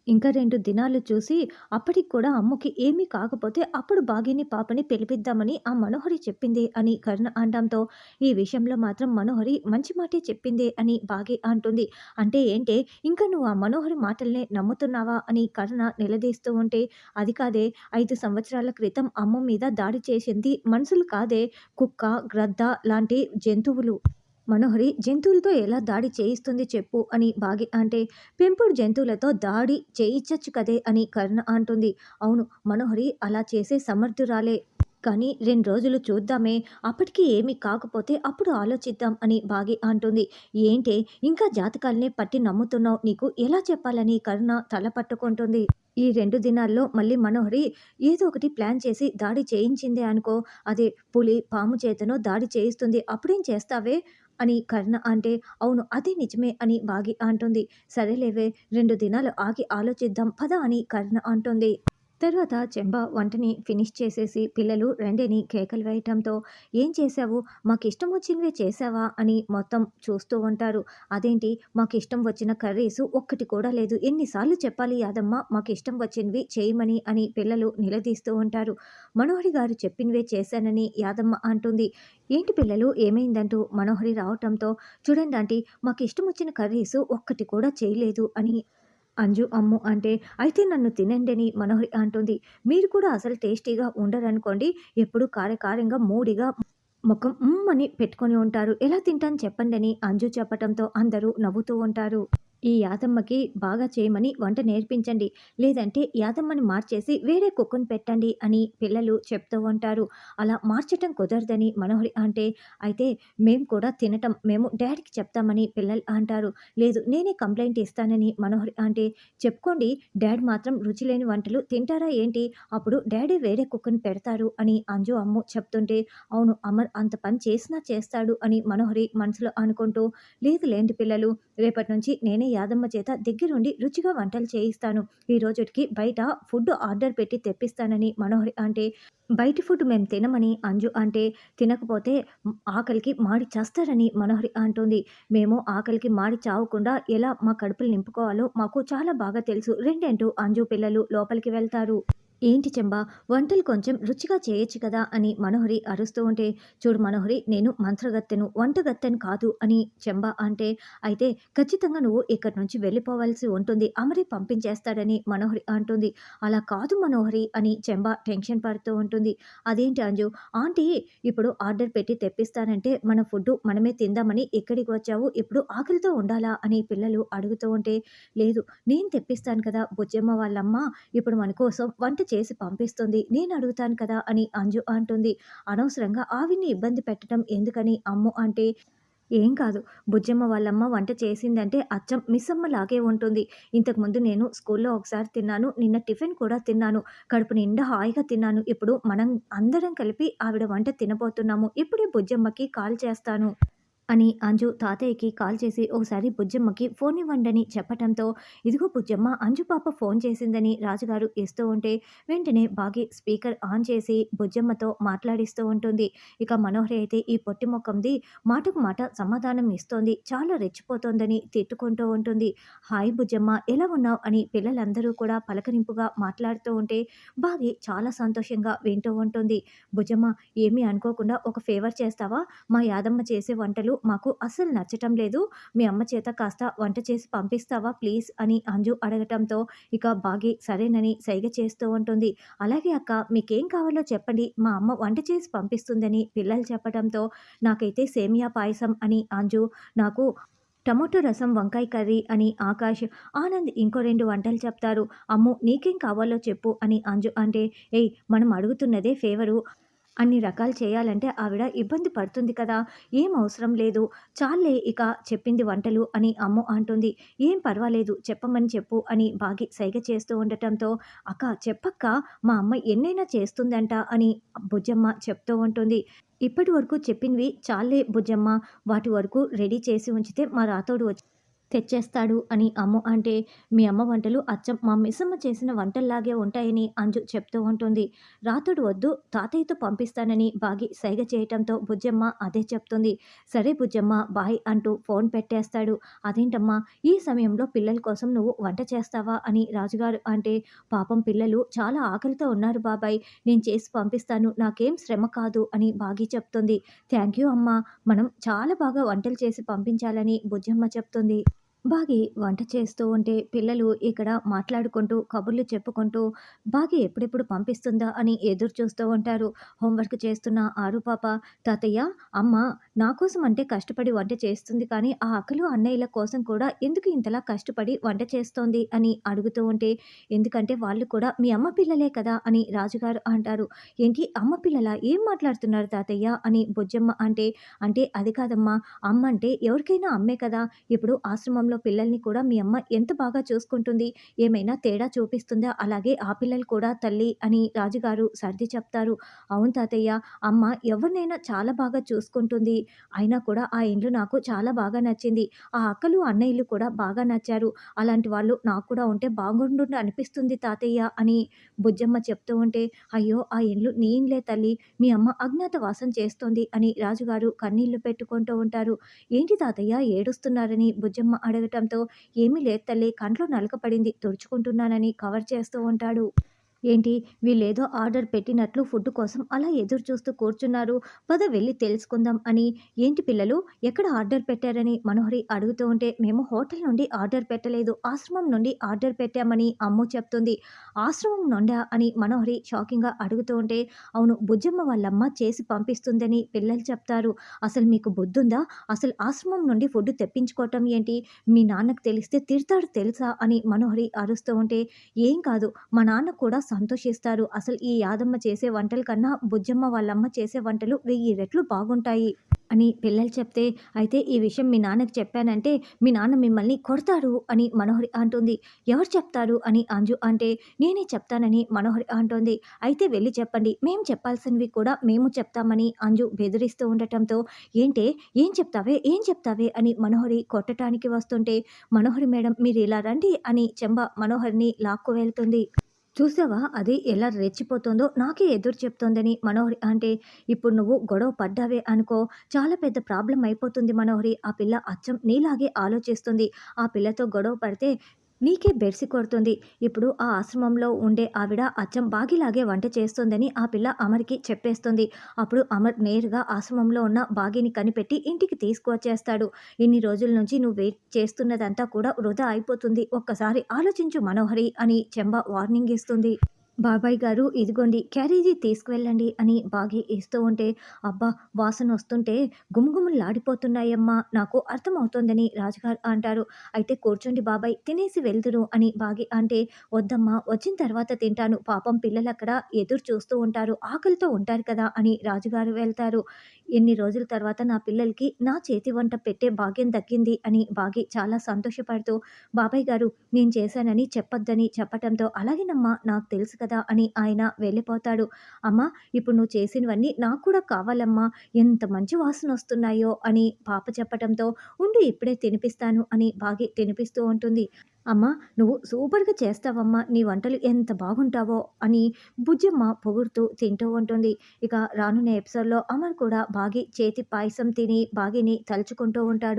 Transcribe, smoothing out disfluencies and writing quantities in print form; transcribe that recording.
ఇంకా 2 దినాలు చూసి అప్పటికి కూడా అమ్ముకి ఏమీ కాకపోతే అప్పుడు భాగ్యని పాపని పిలిపిద్దామని ఆ మనోహరి చెప్పిందే అని కరుణ అనడంతో, ఈ విషయంలో మాత్రం మనోహరి మంచి మాటే చెప్పిందే అని భాగ్య అంటుంది. అంటే ఏంటే ఇంకా నువ్వు ఆ మనోహరి మాటలనే నమ్ముతున్నావా అని కరుణ నిలదీస్తూ ఉంటే, అది కాదే 5 సంవత్సరాల క్రితం అమ్మ మీద దాడి చేసింది మనుషులు కాదే కుక్క, గ్రద్ద లాంటి జంతువులు. మనోహరి జంతువులతో ఎలా దాడి చేయిస్తుంది చెప్పు అని భాగ్య అంటే, పెంపుడు జంతువులతో దాడి చేయించచ్చు కదే అని కరుణ అంటుంది. అవును మనోహరి అలా చేసే సమర్థురాలే. కానీ 2 రోజులు చూద్దామే, అప్పటికి ఏమీ కాకపోతే అప్పుడు ఆలోచిద్దాం అని భాగ్య అంటుంది. ఏంటే ఇంకా జాతకాలనే పట్టి నమ్ముతున్నావు, నీకు ఎలా చెప్పాలని కరుణ తల పట్టుకుంటుంది. ఈ 2 దినాల్లో మళ్ళీ మనోహరి ఏదో ఒకటి ప్లాన్ చేసి దాడి చేయించిందే అనుకో, అదే పులి, పాము చేతనో దాడి చేయిస్తుంది. అప్పుడేం చేస్తావే? అని కరుణ అంటే, అవును అదే నిజమే అని భాగ్య అంటుంది. సరేలేవే 2 దినాలు ఆగి ఆలోచిద్దాం పద అని కరుణ అంటుంది. తర్వాత చెంబ వంటని ఫినిష్ చేసేసి పిల్లలు రండని కేకలు వేయటంతో, ఏం చేశావు, మాకిష్టం వచ్చినవే చేశావా అని మొత్తం చూస్తూ ఉంటారు. అదేంటి మాకిష్టం వచ్చిన కర్రీస్ ఒక్కటి కూడా లేదు, ఎన్నిసార్లు చెప్పాలి యాదమ్మ మాకిష్టం వచ్చినవి చేయమని అని పిల్లలు నిలదీస్తూ ఉంటారు. మనోహరి గారు చెప్పినవే చేశానని యాదమ్మ అంటుంది. ఏంటి పిల్లలు ఏమైందంటూ మనోహరి రావటంతో, చూడండి ఆంటీ మాకిష్టం వచ్చిన కర్రీస్ ఒక్కటి కూడా చేయలేదు అని అంజు అమ్ము అంటే, అయితే నన్ను తినండని మనోహరి అంటుంది. మీరు కూడా అసలు టేస్టీగా ఉండరనుకోండి. ఎప్పుడు కారెకారంగా, మూడిగా మొఖం అని పెట్టుకొని ఉంటారు. ఎలా తింటాను చెప్పండని అంజు చెప్పటంతో అందరూ నవ్వుతూ ఉంటారు. ఈ యాదమ్మకి బాగా చేయమని వంట నేర్పించండి. లేదంటే యాదమ్మని మార్చేసి వేరే కుక్కుని పెట్టండి అని పిల్లలు చెప్తూ ఉంటారు. అలా మార్చటం కుదరదని మనోహరి అంటే, అయితే మేము కూడా తినటం మేము డ్యాడీకి చెప్తామని పిల్లలు అంటారు. లేదు నేనే కంప్లెయింట్ ఇస్తానని మనోహరి అంటే, చెప్పుకోండి డ్యాడ్ మాత్రం రుచి లేని వంటలు తింటారా ఏంటి? అప్పుడు డ్యాడీ వేరే కుక్కుని పెడతారు అని అంజు అమ్ము చెప్తుంటే, అవును అమర్ అంత పని చేసినా చేస్తాడు అని మనోహరి మనసులో అనుకుంటూ, లేదు లేండి పిల్లలు, రేపటి నుంచి నేనే యాదమ్మ చేత దగ్గరుండి రుచిగా వంటలు చేయిస్తాను. ఈ రోజుటికి బయట ఫుడ్ ఆర్డర్ పెట్టి తెప్పిస్తానని మనోహరి అంటే, బయటి ఫుడ్ మేము తినమని అంజు అంటే, తినకపోతే ఆకలికి మాడి చస్తారని మనోహరి అంటుంది. మేము ఆకలికి మాడి చావకుండా ఎలా మా కడుపులు నింపుకోవాలో మాకు చాలా బాగా తెలుసు. రెండంటూ అంజు పిల్లలు లోపలికి వెళ్తారు. ఏంటి చెంబా వంటలు కొంచెం రుచిగా చేయొచ్చు కదా అని మనోహరి అరుస్తూ ఉంటే, చూడు మనోహరి నేను మంత్రగత్తెను వంటగత్తెను కాదు అని చెంబా అంటే, అయితే ఖచ్చితంగా నువ్వు ఇక్కడి నుంచి వెళ్ళిపోవాల్సి ఉంటుంది, అమరే పంపించేస్తాడని మనోహరి అంటుంది. అలా కాదు మనోహరి అని చెంబా టెన్షన్ పడుతూ ఉంటుంది. అదేంటి అంజు ఆంటీ ఇప్పుడు ఆర్డర్ పెట్టి తెప్పిస్తానంటే మన ఫుడ్ మనమే తిందామని ఎక్కడికి వచ్చావు, ఇప్పుడు ఆకలితో ఉండాలా అని పిల్లలు అడుగుతూ ఉంటే, లేదు నేను తెప్పిస్తాను కదా బుజ్జమ్మ వాళ్ళమ్మ ఇప్పుడు మన కోసం వంట చేసి పంపిస్తుంది, నేను అడుగుతాను కదా అని అంజు అంటుంది. అనవసరంగా ఆవిడ్ని ఇబ్బంది పెట్టడం ఎందుకని అమ్ము అంటే, ఏం కాదు బుజ్జమ్మ వాళ్ళమ్మ వంట చేసిందంటే అచ్చం మిస్సమ్మ లాగే ఉంటుంది. ఇంతకుముందు నేను స్కూల్లో ఒకసారి తిన్నాను, నిన్న టిఫిన్ కూడా తిన్నాను, కడుపు నిండా హాయిగా తిన్నాను. ఇప్పుడు మనం అందరం కలిపి ఆవిడ వంట తినబోతున్నాము, ఇప్పుడే బుజ్జమ్మకి కాల్ చేస్తాను అని అంజు తాతయ్యకి కాల్ చేసి ఒకసారి బుజ్జమ్మకి ఫోన్ ఇవ్వండని చెప్పటంతో, ఇదిగో బుజ్జమ్మ అంజు పాప ఫోన్ చేసిందని రాజుగారు ఇస్తూ ఉంటే, వెంటనే బాగి స్పీకర్ ఆన్ చేసి బుజ్జమ్మతో మాట్లాడిస్తూ ఉంటుంది. ఇక మనోహరి అయితే ఈ పొట్టి మొక్కంది మాటకు మాట సమాధానం ఇస్తోంది, చాలా రెచ్చిపోతోందని తిట్టుకుంటూ ఉంటుంది. హాయ్ బుజ్జమ్మ ఎలా ఉన్నావు అని పిల్లలందరూ కూడా పలకరింపుగా మాట్లాడుతూ ఉంటే బాగి చాలా సంతోషంగా వింటూ ఉంటుంది. బుజ్జమ్మ ఏమీ అనుకోకుండా ఒక ఫేవర్ చేస్తావా, మా యాదమ్మ చేసే వంటలు మాకు అస్సలు నచ్చటం లేదు, మీ అమ్మ చేత కాస్త వంట చేసి పంపిస్తావా ప్లీజ్ అని అంజు అడగటంతో, ఇక బాగి సరేనని సైగ చేస్తూ ఉంటుంది. అలాగే అక్క మీకేం కావాలో చెప్పండి, మా అమ్మ వంట చేసి పంపిస్తుందని పిల్లలు చెప్పడంతో, నాకైతే సేమియా పాయసం అని అంజు, నాకు టమోటో రసం వంకాయ కర్రీ అని ఆకాష్, ఆనంద్ ఇంకో 2 వంటలు చెప్తారు. అమ్ము నీకేం కావాలో చెప్పు అని అంజు అంటే, ఏయ్ మనం అడుగుతున్నదే ఫేవరు, అన్ని రకాలు చేయాలంటే ఆవిడ ఇబ్బంది పడుతుంది కదా, ఏం అవసరం లేదు, చాలే ఇక చెప్పింది వంటలు అని అమ్ము అంటుంది. ఏం పర్వాలేదు చెప్పమని చెప్పు అని బాగి సైగ చేస్తూ ఉండటంతో, అక్క చెప్పక్క మా అమ్మ ఎన్నైనా చేస్తుందంట అని బుజ్జమ్మ చెప్తూ ఉంటుంది. ఇప్పటి వరకు చెప్పినవి చాలే బుజ్జమ్మ, వాటి వరకు రెడీ చేసి ఉంచితే మా రాతోడు వచ్చి తెచ్చేస్తాడు అని అమ్ము అంటే, మీ అమ్మ వంటలు అచ్చం మా మిస్సమ్మ చేసిన వంటల్లాగే ఉంటాయని అంజు చెప్తూ ఉంటుంది. రాతడు వద్దు తాతయ్యతో పంపిస్తానని బాగి సైగ చేయటంతో బుజ్జమ్మ అదే చెప్తుంది. సరే బుజ్జమ్మ బాయ్ అంటూ ఫోన్ పెట్టేస్తాడు. అదేంటమ్మా ఈ సమయంలో పిల్లల కోసం నువ్వు వంట చేస్తావా అని రాజుగారు అంటే, పాపం పిల్లలు చాలా ఆకలితో ఉన్నారు బాబాయ్, నేను చేసి పంపిస్తాను, నాకేం శ్రమ కాదు అని బాగి చెప్తుంది. థ్యాంక్ యూ అమ్మా, మనం చాలా బాగా వంటలు చేసి పంపించాలని బుజ్జమ్మ చెప్తుంది. బాగి వంట చేస్తూ ఉంటే పిల్లలు ఇక్కడ మాట్లాడుకుంటూ, కబుర్లు చెప్పుకుంటూ బాగి ఎప్పుడెప్పుడు పంపిస్తుందా అని ఎదురు చూస్తూ ఉంటారు. హోంవర్క్ చేస్తున్న ఆరు పాప, తాతయ్య అమ్మ నా కోసం అంటే కష్టపడి వంట చేస్తుంది కానీ ఆ అక్కలు అన్నయ్యల కోసం కూడా ఎందుకు ఇంతలా కష్టపడి వంట చేస్తోంది అని అడుగుతూ ఉంటే, ఎందుకంటే వాళ్ళు కూడా మీ అమ్మ పిల్లలే కదా అని రాజుగారు అంటారు. ఏంటి అమ్మ పిల్లలా, ఏం మాట్లాడుతున్నారు తాతయ్య అని బుజ్జమ్మ అంటే, అంటే అది కాదమ్మా, అమ్మ అంటే ఎవరికైనా అమ్మే కదా, ఇప్పుడు ఆశ్రమంలో పిల్లల్ని కూడా మీ అమ్మ ఎంత బాగా చూసుకుంటుంది, ఏమైనా తేడా చూపిస్తుందా, అలాగే ఆ పిల్లలు కూడా తల్లి అని రాజుగారు సర్ది చెప్తారు. అవును తాతయ్య, అమ్మ ఎవరినైనా చాలా బాగా చూసుకుంటుంది, అయినా కూడా ఆ ఇండ్లు నాకు చాలా బాగా నచ్చింది, ఆ అక్కలు అన్నయ్యలు కూడా బాగా నచ్చారు, అలాంటి వాళ్ళు నాకు కూడా ఉంటే బాగుండు అనిపిస్తుంది తాతయ్య అని బుజ్జమ్మ చెప్తూ ఉంటే, అయ్యో ఆ ఇండ్లు నీ ఇండ్లే తల్లి, మీ అమ్మ అజ్ఞాతవాసం చేస్తోంది అని రాజుగారు కన్నీళ్లు పెట్టుకుంటూ ఉంటారు. ఏంటి తాతయ్య ఏడుస్తున్నారని బుజ్జమ్మ అడగటంతో, ఏమీ లేదు తల్లి, కంట్లో నలక పడింది తుడుచుకుంటున్నానని కవర్ చేస్తూ ఉంటాడు. ఏంటి వీళ్ళేదో ఆర్డర్ పెట్టినట్లు ఫుడ్ కోసం అలా ఎదురు చూస్తూ కూర్చున్నారు, పద వెళ్ళి తెలుసుకుందాం అని. ఏంటి పిల్లలు ఎక్కడ ఆర్డర్ పెట్టారని మనోహరి అడుగుతూ ఉంటే, మేము హోటల్ నుండి ఆర్డర్ పెట్టలేదు, ఆశ్రమం నుండి ఆర్డర్ పెట్టామని అమ్ము చెప్తుంది. ఆశ్రమం నుండా అని మనోహరి షాకింగ్గా అడుగుతూ ఉంటే, అవును బుజ్జమ్మ వాళ్ళమ్మ చేసి పంపిస్తుందని పిల్లలు చెప్తారు. అసలు మీకు బుద్ధుందా, అసలు ఆశ్రమం నుండి ఫుడ్ తెప్పించుకోవటం ఏంటి, మీ నాన్నకు తెలిస్తే తిడతాడు తెలుసా అని మనోహరి అరుస్తూ ఉంటే, ఏం కాదు మా నాన్న కూడా సంతోషిస్తారు, అసలు ఈ యాదమ్మ చేసే వంటల కన్నా బుజ్జమ్మ వాళ్ళమ్మ చేసే వంటలు 1000 రెట్లు బాగుంటాయి అని పిల్లలు చెప్తే, అయితే ఈ విషయం మీ నాన్నకి చెప్పానంటే మీ నాన్న మిమ్మల్ని కొడతారు అని మనోహరి అంటుంది. ఎవరు చెప్తారు అని అంజు అంటే, నేనే చెప్తానని మనోహరి అంటోంది. అయితే వెళ్ళి చెప్పండి, మేము చెప్పాల్సినవి కూడా మేము చెప్తామని అంజు బెదిరిస్తూ ఉండటంతో, ఏంటే ఏం చెప్తావే ఏం చెప్తావే అని మనోహరి కొట్టడానికి వస్తుంటే, మనోహరి మేడం మీరు ఇలా రండి అని చెంబ మనోహరిని లాక్కు వెళ్తుంది. చూసావా అది ఎలా రెచ్చిపోతుందో, నాకే ఎదురు చెప్తోందని మనోహరి అంటే, ఇప్పుడు నువ్వు గొడవ పడ్డావే అనుకో, చాలా పెద్ద ప్రాబ్లం అయిపోతుంది మనోహరి, ఆ పిల్ల అచ్చం నీలాగే ఆలోచిస్తుంది, ఆ పిల్లతో గొడవ పడితే నీకే బెడిసి కొడుతుంది. ఇప్పుడు ఆ ఆశ్రమంలో ఉండే ఆవిడ అచ్చం బాగిలాగే వంట చేస్తుందని ఆ పిల్ల అమర్‌కి చెప్పేస్తుంది. అప్పుడు అమర్ నేరుగా ఆశ్రమంలో ఉన్న బాగిని కనిపెట్టి ఇంటికి తీసుకువచ్చేస్తాడు. ఇన్ని రోజుల నుంచి నువ్వు వెయిట్ చేస్తున్నదంతా కూడా వృధా అయిపోతుంది, ఒక్కసారి ఆలోచించు మనోహరి అని చెంబ వార్నింగ్ ఇస్తుంది. బాబాయ్ గారు ఇదిగోండి క్యారేజీ తీసుకువెళ్ళండి అని బాగి ఇస్తూ ఉంటే, అబ్బా వాసనొస్తుంటే గుమగుమలాడిపోతున్నాయమ్మా, నాకు అర్థమవుతోందని రాజుగారు అంటారు. అయితే కూర్చోండి బాబాయ్ తినేసి వెళ్దురు అని బాగి అంటే, వద్దమ్మా వచ్చిన తర్వాత తింటాను, పాపం పిల్లలక్కడ ఎదురు చూస్తూ ఉంటారు, ఆకలితో ఉంటారు కదా అని రాజుగారు వెళ్తారు. ఎన్ని రోజుల తర్వాత నా పిల్లలకి నా చేతి వంట పెట్టే భాగ్యం దక్కింది అని బాగి చాలా సంతోషపడుతూ, బాబాయ్ గారు నేను చేశానని చెప్పొద్దని చెప్పటంతో, అలాగేనమ్మా నాకు తెలుసు కదా అని ఆయన వెళ్ళిపోతాడు. అమ్మా ఇప్పుడు నువ్వు చేసినవన్నీ నాకు కూడా కావాలమ్మా, ఎంత మంచి వాసనొస్తున్నాయో అని పాప చెప్పటంతో, ఉండు ఇప్పుడే తినిపిస్తాను అని బాగి తినిపిస్తూ ఉంటుంది. అమ్మా నువ్వు సూపర్‌గా చేస్తావమ్మా, నీ వంటలు ఎంత బాగుంటావో అని బుజ్జమ్మ పొగుడుతూ తింటూ ఉంటుంది. ఇక రానున్న ఎపిసోడ్‌లో అమర్ కూడా బాగి చేతి పాయసం తిని బాగిని తలుచుకుంటూ ఉంటాడు.